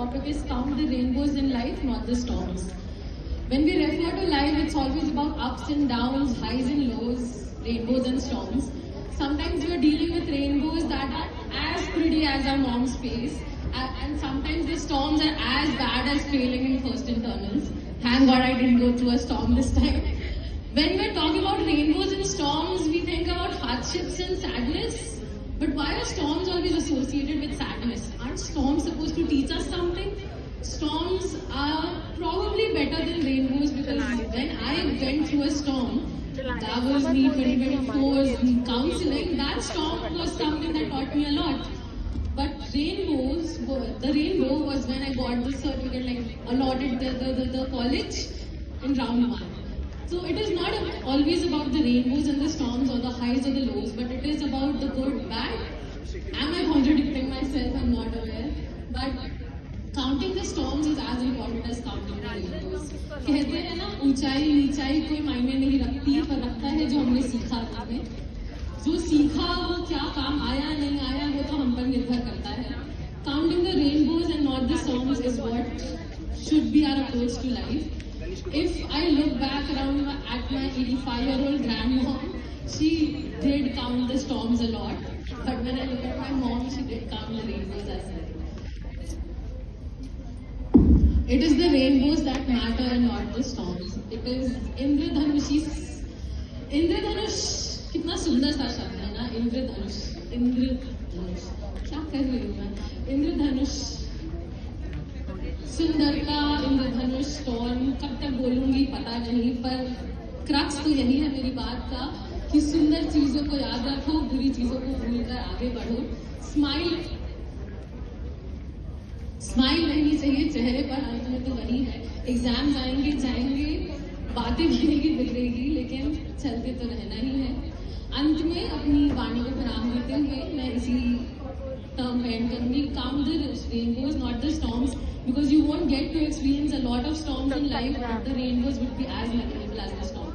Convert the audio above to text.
topic is count the rainbows in life, not the storms. When we refer to life, it's always about ups and downs, highs and lows, rainbows and storms. Sometimes we're dealing with rainbows that are as pretty as our mom's face, and sometimes the storms are as bad as failing in first internals. Thank God I didn't go through a storm this time. When we're talking about rainbows and storms, we think about hardships and sadness. But why are storms always associated with sadness? Aren't storms supposed to teach us something? Storms are probably better than rainbows, because when I went through a storm, that was me 2024's counseling, that storm was something that taught me a lot. But the rainbow was when I got the certificate, like allotted the college in round 1. So it is not always about the rainbows and the storms or the highs or the lows, but it is about the good, bad. Am I contradicting myself? I'm not aware. But counting the storms is as important as counting the rainbows. कहते हैं ना, ऊंचाई नीचाई कोई मायने नहीं रखती, पर रखता है जो हमने सीखा हमें. जो सीखा वो क्या काम आया नहीं आया वो तो हम पर निर्भर करता है. Counting the rainbows and not the storms is what should be our approach to life. If I look back around at my 85-year-old grandmom, she did count the storms a lot. But when I look at my mom, she did count the rainbows as well. It is the rainbows that matter and not the storms. It is Indradhanush. कितना सुंदर सा शब्द है ना, इंद्रधनुष. क्या कर रही हूँ मैं? इंद्रधनुष, सुंदरता, इंद्रधनुष, स्टॉर्म. कब तक बोलूंगी पता नहीं, पर क्रक्स तो यही है मेरी बात का कि सुंदर चीजों को याद रखो, बुरी चीजों को भूलकर आगे बढ़ो. स्माइल रहनी चाहिए चेहरे पर, अंत में तो वही है. एग्जाम्स आएंगे जाएंगे, बातें बनेगी बिगड़ेगी, लेकिन चलते तो रहना ही है. अंत में अपनी वाणी को विराम देते हुए मैं इसी टर्म में एंड करूंगी. Count the rainbows not the storms, because you won't get to experience a lot of storms in life, but the rainbows would be as memorable as the storms.